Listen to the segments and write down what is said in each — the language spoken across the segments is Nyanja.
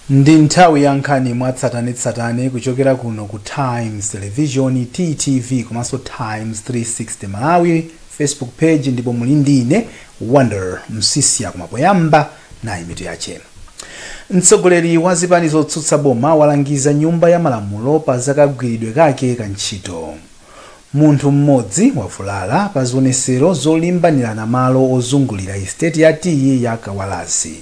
Ndi nthawi ya nkhani mwatsatanetsatane kuchokera kuno ku Times Television, TTV komanso Times 360 Malawi Facebook page, ndipo muli ndine Wonder Msisia kumapoyamba na imitu yache. Mtsogoleri wa zipani zotsutsa boma walangiza nyumba ya malamulo pa zakagwiridwe kake kantchito. Munthu mmodzi wavulala pa zionesero zolimbanirana malo ozungulira estate ya tiye ya Kawalazi.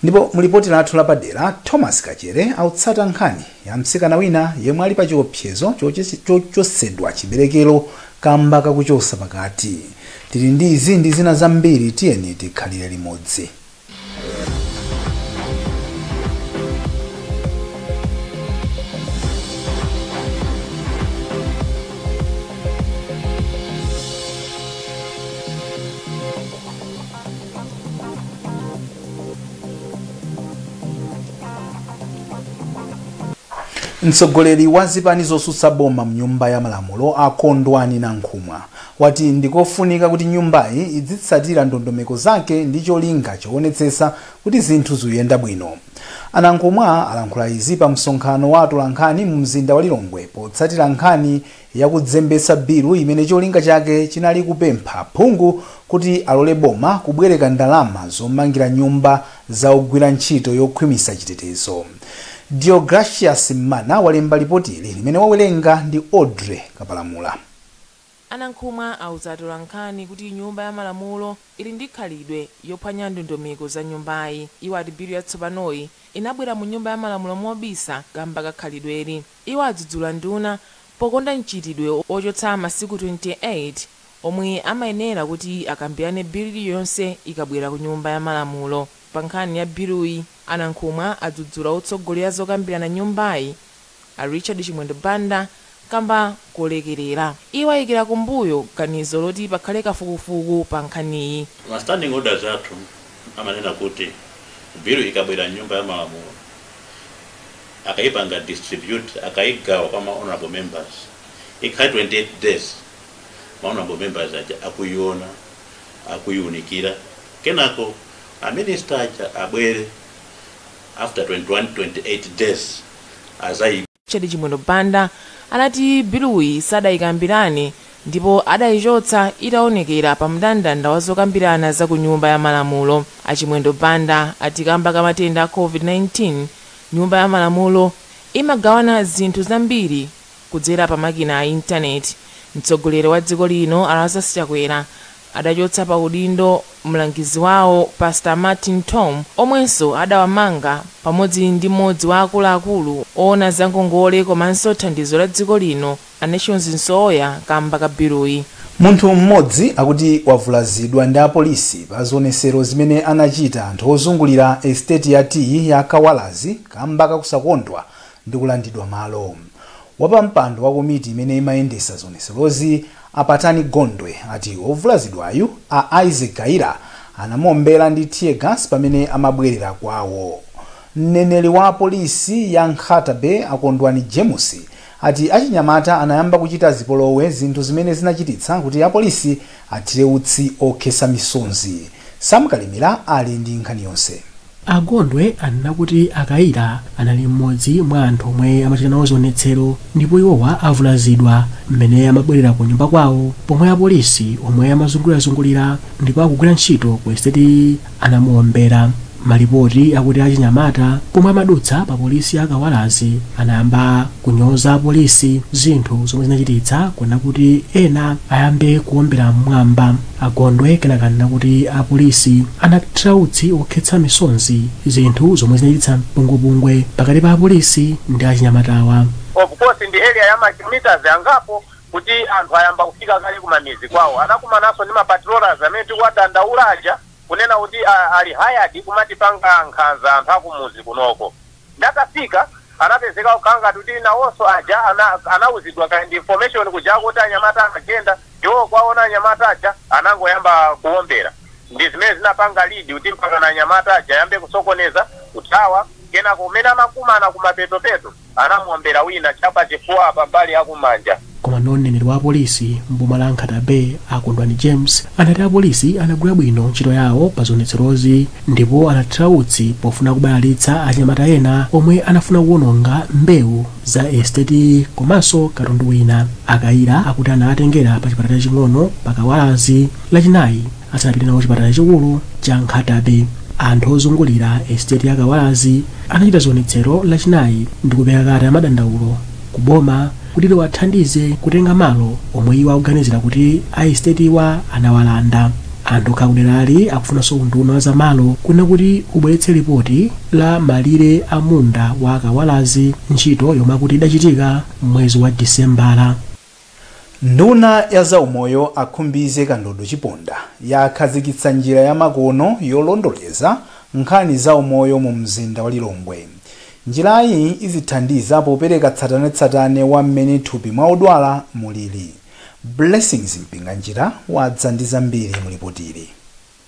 Ndipo mulipoti lathu lapadera Thomas Kachere autsata nkhani ya mtsikana wina yemwe ali pa chiopsezo chochosedwa chiberekero kamba kakuchosa pakati. Tili ndi izi ndi zina zambiri, tiyeni tikhalire limodzi. Mtsogoleri wa zipani zotsutsa boma mnyumba ya malamulo akondwani na nkhumwa wati ndikofunika kuti nyumbayi idzitsatira ndondomeko zake ndi cholinga choonetsetsa kuti zinthu ziyenda bwino. Anankhumwa alankhula izi pa msonkhano wa atolankhani mu mzinda wa Lilongwe potsatira nkhani yakudzembetsa bilu imene cholinga chake chinali kupempha phungu kuti alole boma kubwereka ndalama zomangira nyumba za ogwira ntchito yokhwimisa chitetezo. Deogracius Mana walemba ripoti ili limene wawerenga ndi Audrey Kapalamula. Anankhumwa auza atolankhani kuti nyumba ya malamulo ili ndi khalidwe yophwanya ndondomeko za nyumbayi. Iwo ati bilu yatsopanoyi inabwera mu nyumba ya malamulo mobisa kamba kakhalidweli. Iwo adzudzula nduna pokonda mchitidwe ochotsa masiku 28 omwe amayenera kuti akambirane bilu yonse ikabwera ku nyumba ya malamulo. Pa nkhani ya biluyi anankhumwa adzudzula otsogolera zokambirana nyumbayi a Richard Chimwendo Banda kamba kolekerera. Iwo ayikira kumbuyo ganizo loti pakhale kafukufuku pa nkhaniyi. Standing orders athu amanena kuti bilu ikabwera nyumba ya malamulo akaipanga distribute akaigawa kwa honorable members ikhale 28 days honorable members akuiona akuiunikira kenako a minister abwere after 28 days azai. Richard Chimwendo Banda anati biluyi sadayikambirane ndipo adayichotsa itaonekera pa mndandanda wa zokambirana za ku nyumba ya malamulo. Achimwendo Banda ati kamba ka matenda a COVID-19 nyumba ya malamulo imagawana zinthu zambiri kudzera pa makina a intaneti. Mtsogoleri wa dziko lino Alazarus Chakwera adachotsa pa udindo mlangizi wawo Pastor Martin Tom omwenso adawamanga pamodzi ndi mmodzi wa akuluakulu oona za ngongole komanso thandizo la dziko lino a Nations Nsoya kamba ka biluyi. Munthu mmodzi akuti wavulazidwa ndi apolisi pa zionesero zimene anachita anthu ozungulira estate ya tiyi ya Kawalazi kamba kakusakondwa ndi kulandidwa malo. Wapampando wa komiti imene imayendesa zioneserozi Apatani Gondwe ati ovulazidwayu a Isaac Gaira anamombera ndi tear gas pamene amabwerera kwawo. Mneneri wa polisi ya Nkhatabe akondwani James ati achinyamata anayamba kuchita zipolowe zinthu zimene zinachititsa kuti apolisi athire utsi okhesa misonzi. Samkalimira ali ndi nkhani yonse. Agondwe anena kuti Akaira anali mmodzi mwa anthu omwe amachita nawo zionetsero ndipo iwowa avulazidwa mmene amabwerera ku nyumba kwawo pomwe apolisi omwe amazungulira ndipo akugwira ntchito ku estate anamuombera. Malipoti akuti achinyamata pomwe amadutsa pa polisi Akawalazi anayamba kunyoza apolisi zinthu zomwe zinachititsa kuna kuti ena ayambe kuombera mmwamba. Agondwe kenaka anena kuti apolisi anathira utsi okhetsa misonzi zinthu zomwe zinachititsa mpungwepungwe pakati pa apolisi ndi achinyamatawa. Of course ndi area ya makilomita angapo kuti anthu ayamba kufika kale kumamizi kwawo. Anakumananso ndi mapatrollers amene tikuwadandaulaja kunena kuti ali hired kumatipanga nkhanza anthu akumuzi kunoko. Ndakafika anapezeka ukanga kuti nawonso aja anauzidwa kind information kuja kuti anyamata anagenda iwo kwaona anyamata aja anangoyamba kuombera. Ndi zimene zinapanga lead kuti mpaka na anyamata aja yambe kusokoneza kutawa kena kumena makumana kumapetopeto anamuombera wina chapa chifuwa pambali yakumanja. koma mneneri wa apolisi mboma la Nkhatabe Akondwani James anati apolisi anagwira bwino ntchito yawo pa zionetserozi ndipo anathira utsi pofuna kubalalitsa anyamata ena omwe anafuna kuwononga mbewu za estate komanso katundu wina. Akayira akuti anatengera pa chipatala ching'ono pa Kawalazi lachinayi asanapite nawo chipatala chikulu cha Nkhatabe. Anthu ozungulira estate ya Kawalazi anachita zionetsero lachinayi ndi kupereka kalata ya madandaulo ku boma kuti liwathandize kutenga malo omwe iwo akuganizira kuti a estate wa anawalanda. Anthu kakuderali akufunanso unduna wa zamalo kuna kuti ubweretse ripoti la malire a munda wa Kawalazi, ntchito yomwe akuti idachitika mwezi wa Disembala. Nduna ya zaumoyo akhumbize Kandodo Chiponda yakhazikitsa njira ya makono yolondoleza nkhani zaumoyo mu mzinda wa Lilongwe. Njirayi izithandiza popereka tsatanetsatane wa mmene thupi mwa odwala mulili. Blessings Mpinganjira wadza ndi zambiri mulipotiri.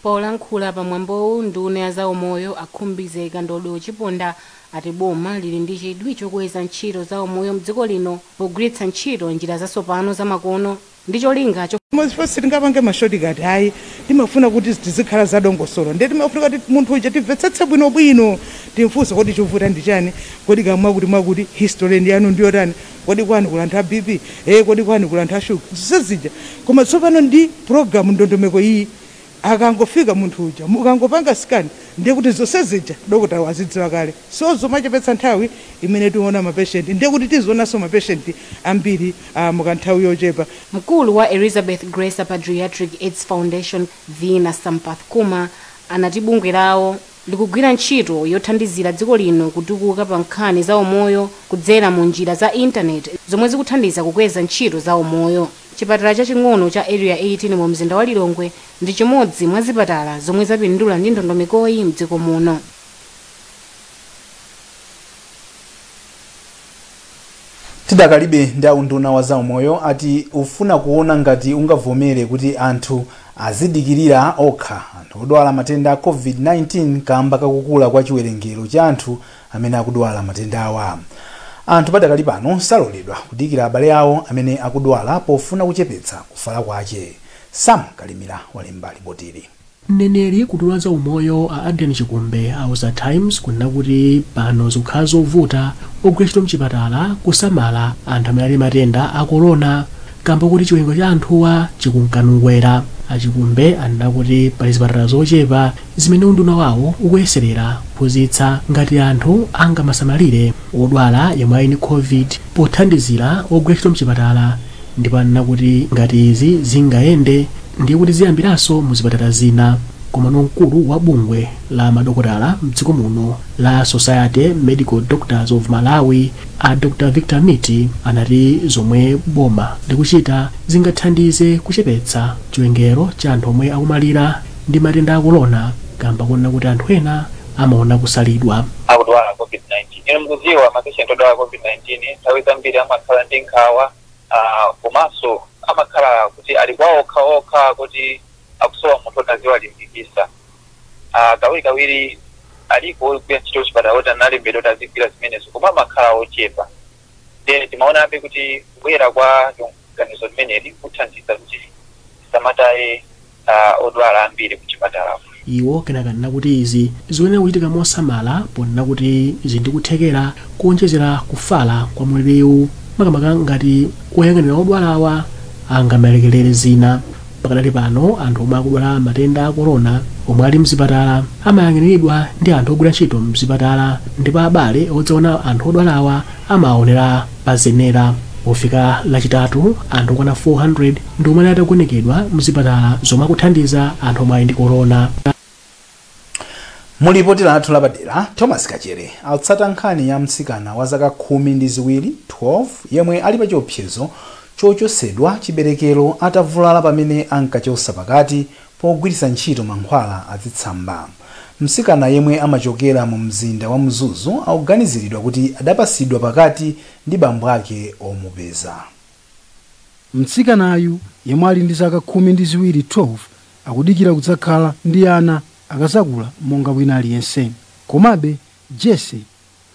Polankhula pamwambo nduna ya zaumoyo akhumbize Kandodo Chiponda ati boma lili ndi chidwi chokweza ntchito za umoyo mdziko lino pogwiritsa ntchito njira zatsopano za makono ndi cholinga Mosifasi tingapange mashortcut hayi timafuna kuti tizikhala zadongosolo ndeti timafuna kuti munthu uja timvetsetse bwinobwino timfunse kuti chovuta ndi chani, kodi kamwa kuti mwakuti history ndi yanu ndiyo tani, kodi kwani kulantha BP kodi kwani kulantha shuga zisizija. Koma tsopano ndi program ndondomeko iyi akangofika munthu uja mukangopanga scan ndiye kuti zonse zija dokota wazidziwa kale, so zomachepetsa nthawi imene tiona mapatient ndiye kuti tizionanso mapatient ambiri mukanthawi yochepa. Mkulu wa Elizabeth Grace Pediatric AIDS Foundation Vina Sampath Kuma anati bungwe lawo likugwira ntchito yothandizira dziko lino kutukuka pa nkhani za umoyo kudzera mu njira za internet zomwe zikuthandiza kukweza ntchito za umoyo. Chipatala chaching'ono cha area 18 mu mzinda wa Lilongwe ndi chimodzi mwa zipatala zomwe zapindula ndi ndondomekoyi mdziko muno. Tidakalibe ndi unduna wa zaumoyo ati ufuna kuona ngati ungavomere kuti anthu azidikirira okha anthu odwala matenda a COVID-19 kamba kakukula kwa chiwerengero cha anthu amene akudwala matenda awa. Anthu padakali pano saloledwa kudikira abale awo amene akudwala pofuna kuchepetsa kufala kwache. Sam Kalimira walemba ripotiri. Mneneri kudula za umoyo a Adrian Chikumbe auza Times kunena kuti pano zikukhala zovuta ogwira ntchito mchipatala kusamala anthu amene ali matenda a corona kamba kuti chiwerengero cha anthuwa chikunkanungwera. Achikumbe anena kuti pali zipatala zochepa zimene unduna wawo ukuyeserera kuphunzitsa ngati anthu angamasamalire odwala yemwe ali ndi COVID pothandizira ogwira ntchito mchipatala, ndipo anena kuti ngati izi zingayende ndiye kuti ziyambiranso mu zipatala zina. Koma mkulu wa bungwe la madokotala mdziko muno la Society Medical Doctors of Malawi a Dr. Victor Miti anati zomwe boma likuchita zingathandize kuchepetsa chiwerengero cha anthu omwe akumalira ndi matenda a corona kamba kunena kuti anthu ena amaona kusalidwa. Akudwala COVID-19 ine mukudziwa mapatient odwala COVID-19 nthawi zambiri amakhala ndi nkhawa komanso amakhala kuti ali kwawo okha kuti akusowa munthu otaziwa limpikisa. Kawirikawiri aliko ogwira ntchito kuchipatala kuti analembedwa otazigwira zimenezo koma amakhala ochepa. Then timaonabe kuti kubwera kwa ganizo limeneli kuthandiza kuti samataye odwala ambiri kuchipatala. Iwo kenakanena kuti izi zikuyenera kuchitika mosamala ponena kuti zindikuthekera kuonjezera kufala kwa mulirewu makamaka ngati oyang'anira odwalawa angamalekerere zina. Pakadali pano anthu omwe akudwala matenda a corona omwe ali mzipatala amayang'aniridwa ndi anthu ogwira ntchito mzipatala ndipo abale odzaona anthu odwalawa amaonera pa zenera. Pofika lachitatu anthu okwana 400 ndi omwe atagonekedwa mzipatala zomwe akuthandiza anthu omwe ali ndi corona. Mulipoti lathu lapadera Thomas Kachere akutsata nkhani ya mtsikana wa zaka 12 yemwe ali pa chiopsezo chochosedwa chiberekero atavulala pamene ankachosa pakati pogwiritsa ntchito mankhwala azitsamba. Mtsikana yemwe amachokera mu mzinda wa Mzuzu akuganiziridwa kuti adapasidwa pakati ndi bambo ake omupeza. Mtsikanayu yemwe ali ndi zaka 12 akudikira kudzakhala ndi ana akazakula monga wina aliyense. Komabe Jesse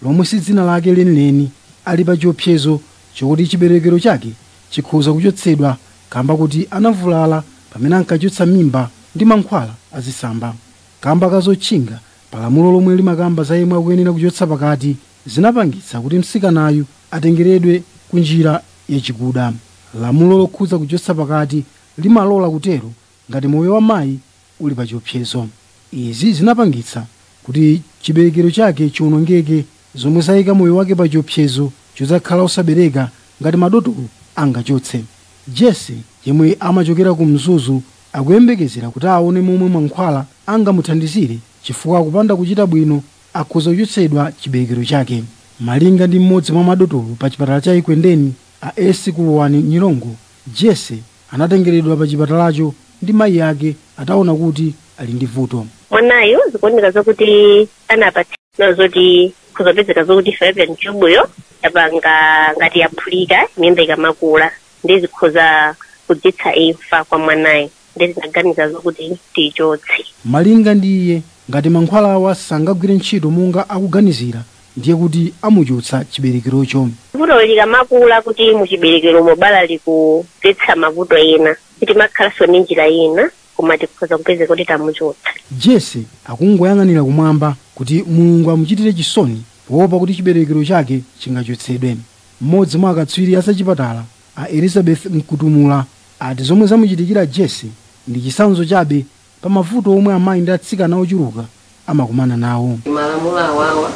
lomwe si dzina lake lenileni ali pa chiopsezo chokuti chiberekero chake chikhoza kuchotsedwa kamba kuti anavulala pamene ankachotsa mimba ndi mankhwala azisamba. Kamba kazotchinga palamulo lomwe limakamba za yemwe akuyenera kuchotsa pakati zinapangitsa kuti mtsikanayu atengeredwe ku njira yachikuda. Lamulo lokhudza kuchotsa pakati limalola kutero ngati moyo wa mayi uli pa chiopsezo. Izi zinapangitsa kuti chiberekero chake chiwonongeke, zomwe zayika moyo wake pa chiopsezo chodzakhala osabereka ngati madotolo angachotse. Jesse yemwe amachokera ku Mzuzu akuyembekezera kuti aone momwe mankhwala angamuthandizire chifukwa kupanda kuchita bwino akhoza kuchotsedwa chiberekero chake. Malinga ndi mmodzi mwa madotolo pa chipatala cha Ikwendeni a esi kulowani Nyirongo, Jesse anatengeredwa pa chipatalacho ndi mayi yake ataona kuti ali ndi vuto. Mwanayo zikuoneka zokuti anapatsidwa zoti kuzopezeka zokuti fallopian tube yo yapanga ngati yaphulika imene ikamakula ndi zikhoza kudzitsa imfa kwa mwanayo, ndi zinaganiza zokuti tichotse. Malinga ndi iye ngati mankhwala awa sangagwire ntchito monga akuganizira ndiye kuti amuchotsa chiberekerocho. Vuto likamakula kuti muchiberekero mobala likudzetsa mavuto ena kuti makhalanso ndi njira ina koma tikhoza kupezeka kuti tamuchotsa. Jesse akungoyang'anira kumwamba kuti Mulungu amuchitire chisoni poopa kuti chiberekero chake chingachotsedwe. Mmodzi mwa akatswiri asachipatala a Elizabeth Mkutumula ati zomwe zamuchitikira Jesse ndi chisanzo chabe pa mavuto omwe amayi ndi atsikana ochuluka amakumana nawo. Malamulo awawa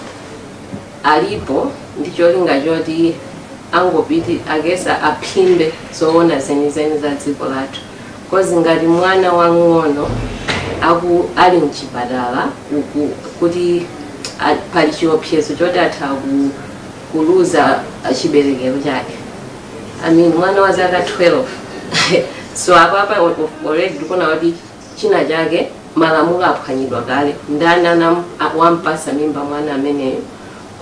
alipo ndi cholinga choti angopiti agesa aphimbe zoona zenizeni za dziko lathu. Kozi ngati mwana wang'ono ali mchipatala uku kuti pali chiopsezo choti atha kuluza chiberekero chake. Mwana wa zaka 12 so apa already tikuna kuti china chake malamulo aphwanyidwa kale, ndani wampasa mimba mwana ameneyo.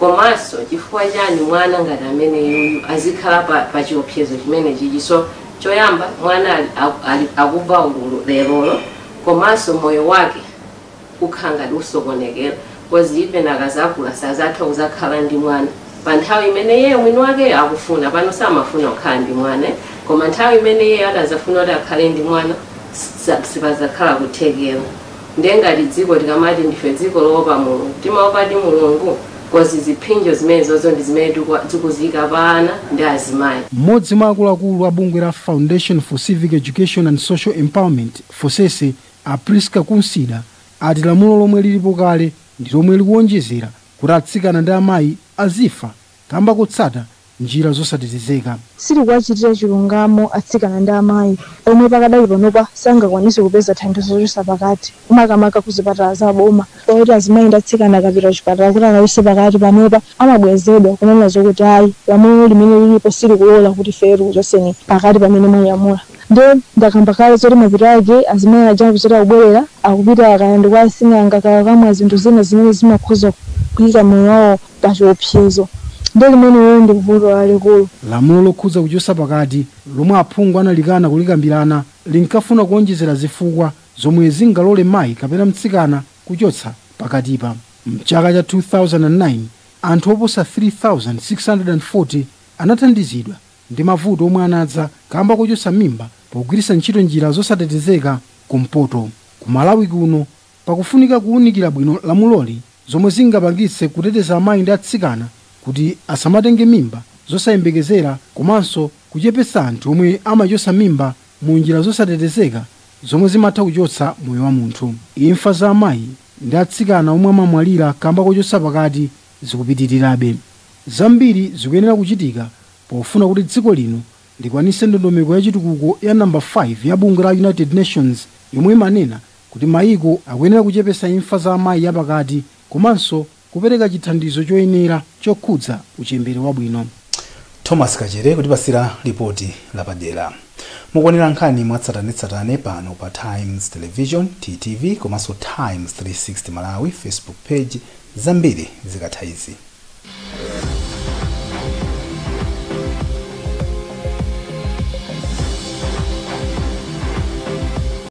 Komanso chifukwa chani mwana ngati ameneyo azikhala pa chiopsezo chimene chichi. So choyamba mwana akuva ululu lero, komanso moyo wake ukhanga usokonekera kozi ibe nakazakula sazatha uzakhala ndi mwana pa nthawi imene yeye mwini wake akufuna. Pano samafuna kukhala ndi mwana, koma nthawi imene yeye atazafuna kuti akhale ndi mwana sipazakhala kuthekera. Ndiye ngati dziko tikamati ndife dziko loopa Mulungu, timaopa ndi Mulungu kozi ziphinjo zimenezozo ndi zimene tikuziyika pa ana ndi azimayi. Mmodzi mwa akuluakulu a bungwe la Foundation for Civic Education and Social Empowerment FOSESE Priska Kunsida ati lamulo lomwe lilipo kale ndi lomwe likuwonjezera kuti atsikana ndi amayi azifa kamba kutsata njira zosatetezeka. Siri kuwachitira chilungamo atsikana ndi amayi omwe pakadali panopa sangakwanise kupeza thandizo lochotsa pakati makamaka kuzipatala za boma, pakuti azimayi ndi atsikana akapita kuchipatala kuti akachotse pakati panopa amabwezedwa kunena zokuti ayi lamulo limene lilipo sili kulola kuti feru kuchotseni pakati pamene mwanyamula. Ndiye ndakamba kale zoti mapita ake azimayi aja kuchita kubwerera akupita akayenda kwa asing'anga kamwa zinthu zina zimene zimakhoza kuyika moyo wawo pa chiopsezo. Ndiye limene ndi vuto lalikulu. Lamulo lokhudza kuchotsa pakati lomwe aphungu analikana kulikambirana linkafuna kuonjezera zifukwa zomwe zingalole mayi kapena mtsikana kuchotsa pakatipa. Mchaka cha 2009 anthu oposa 3640 anathandizidwa ndi mavuto omwe anadza kamba kochotsa mimba pogwiritsa ntchito njira zosatetezeka kumpoto. Ku Malawi kuno pakufunika kuwunikira bwino lamuloli zomwe zingapangitse kuteteza amayi ndi atsikana kuti asamatenge mimba zosayembekezera komanso kuchepetsa anthu omwe amachotsa mimba mu njira zosatetezeka zomwe zimatha kuchotsa moyo wa munthu. Imfa za amayi ndi atsikana omwe amamwalira kamba kochotsa pakati zikupitirirabe. Zambiri zikuyenera kuchitika pofuna kuti dziko lino likwanise ndondomeko ya chitukuko ya namba 5 ya bungwe la United Nations yomwe imanena kuti mayiko akuyenera kuchepetsa imfa za amayi yapakati komanso kupereka chithandizo choyenera chokhudza uchembere wabwino. Thomas Kachere kutipasira ripoti lapadera. Mukuonera nkhani mwatsatanetsatane pano pa Times Television TTV komanso Times 360 Malawi Facebook page zambiri zikatha izi.